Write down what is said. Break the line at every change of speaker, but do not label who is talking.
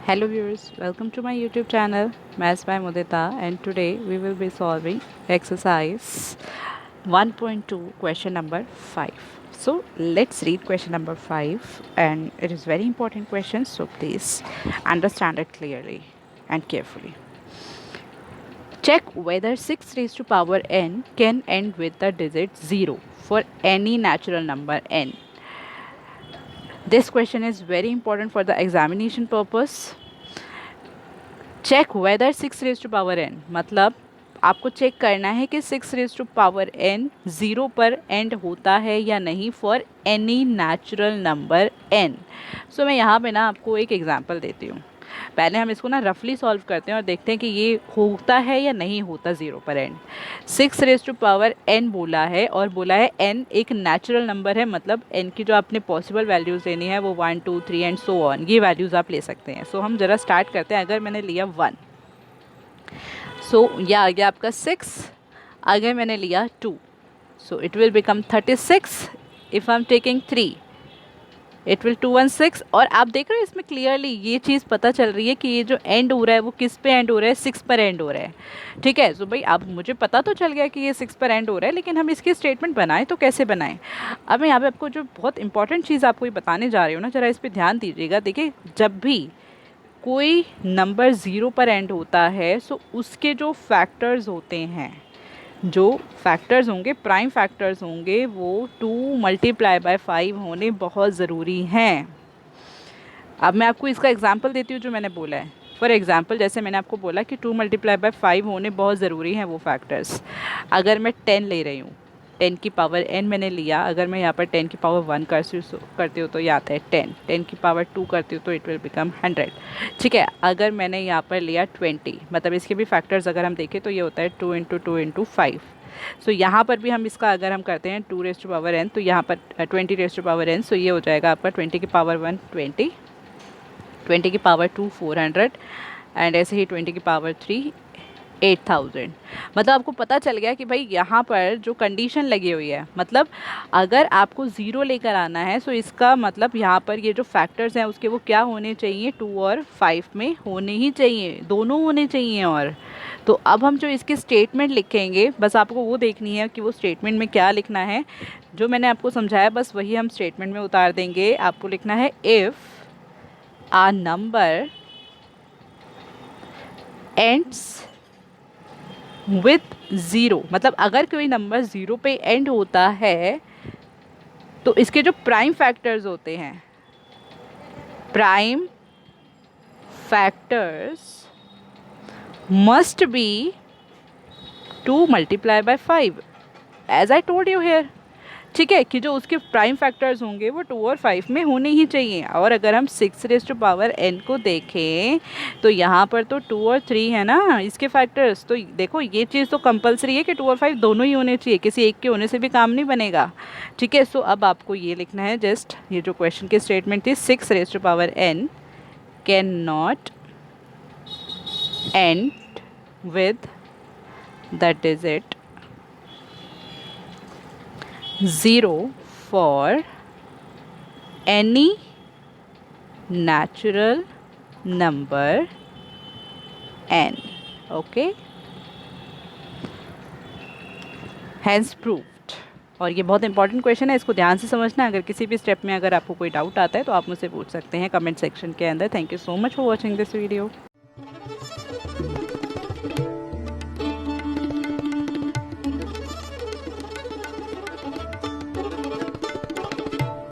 Hello viewers, welcome to my YouTube channel Maths by Mudita, and today we will be solving exercise 1.2 question number 5. So let's read question number 5, and it is very important question, so please understand it clearly and carefully. Check whether 6 raised to power n can end with the digit 0 for any natural number n. This question is very important for the examination purpose. Check whether 6 raise to power n मतलब आपको check करना है कि 6 raise to power n 0 पर and होता है या नहीं for any natural number n. सो मैं यहाँ पे ना आपको एक एग्जांपल देती हूँ. पहले हम इसको ना रफली सॉल्व करते हैं और देखते हैं कि ये होता है या नहीं होता 0 पर end. 6 raise to power n बोला है और बोला है n एक नेचुरल नंबर है, मतलब n की जो आपने पॉसिबल वैल्यूज़ लेनी है वो 1 2 3 एंड सो ऑन, ये वैल्यूज़ आप ले सकते हैं. सो हम ज़रा स्टार्ट करते हैं. अगर मैंने लिया 1, सो यह आ गया आपका 6. अगर मैंने लिया 2, so it will become 36. If I am taking 3, it will 216. और आप देख रहे हो इसमें क्लियरली ये चीज़ पता चल रही है कि ये जो एंड हो रहा है वो किस पे एंड हो रहा है, 6 पर एंड हो रहा है. ठीक है. सो भाई अब मुझे पता तो चल गया कि ये 6 पर एंड हो रहा है, लेकिन हम इसकी स्टेटमेंट बनाएं तो कैसे बनाएं. अब मैं यहाँ पे आपको जो बहुत इंपॉर्टेंट चीज़ आपको ये बताने जा रही हूँ ना, ज़रा इस पर ध्यान दीजिएगा. देखिए, जब भी कोई नंबर 0 पर एंड होता है सो उसके जो फैक्टर्स होते हैं, जो फैक्टर्स होंगे, प्राइम फैक्टर्स होंगे, वो 2 मल्टीप्लाई बाय 5 होने बहुत ज़रूरी हैं. अब मैं आपको इसका एग्जांपल देती हूँ जो मैंने बोला है. फॉर एग्जांपल, जैसे मैंने आपको बोला कि 2 मल्टीप्लाई बाय 5 होने बहुत ज़रूरी हैं वो फैक्टर्स. अगर मैं 10 ले रही हूँ, 10 की पावर n मैंने लिया. अगर मैं यहाँ पर 10 की पावर 1 करती हूँ तो ये आता है 10. 10 की पावर 2 करती हूँ तो इट विल बिकम 100. ठीक है. अगर मैंने यहाँ पर लिया 20, मतलब इसके भी फैक्टर्स अगर हम देखें तो ये होता है 2 इंटू 2 इंटू 5. सो यहाँ पर भी हम इसका अगर हम करते हैं 2 रेज टू पावर n, तो यहाँ पर 20 रेज टू पावर n. सो ये हो जाएगा आपका 20 की पावर 1 20, 20 की पावर 2 400, एंड ऐसे ही 20 की पावर 3 8000. मतलब आपको पता चल गया कि भाई यहाँ पर जो कंडीशन लगी हुई है, मतलब अगर आपको 0 लेकर आना है सो इसका मतलब यहाँ पर ये जो फैक्टर्स हैं उसके वो क्या होने चाहिए, 2 और 5 में होने ही चाहिए, दोनों होने चाहिए. और तो अब हम जो इसकी स्टेटमेंट लिखेंगे, बस आपको वो देखनी है कि वो स्टेटमेंट में क्या लिखना है. जो मैंने आपको समझाया बस वही हम स्टेटमेंट में उतार देंगे. आपको लिखना है if a number ends with 0, मतलब अगर कोई नंबर 0 पे एंड होता है तो इसके जो प्राइम फैक्टर्स होते हैं, prime factors must be 2 multiply by 5 as I told you here. ठीक है, कि जो उसके प्राइम फैक्टर्स होंगे वो 2 और 5 में होने ही चाहिए. और अगर हम 6 रेज टू पावर n को देखें तो यहाँ पर तो 2 और 3 है ना इसके फैक्टर्स. तो देखो ये चीज़ तो कंपलसरी है कि 2 और 5 दोनों ही होने चाहिए, किसी एक के होने से भी काम नहीं बनेगा. ठीक है. सो अब आपको ये लिखना है, जस्ट ये जो क्वेश्चन की स्टेटमेंट थी, 6 raise to power n can not end with the digit 0 for any natural number n. Okay, hence proved. और ये बहुत इंपॉर्टेंट क्वेश्चन है, इसको ध्यान से समझना. अगर किसी भी स्टेप में अगर आपको कोई डाउट आता है तो आप मुझसे पूछ सकते हैं कमेंट सेक्शन के अंदर. Thank you so much for watching this video.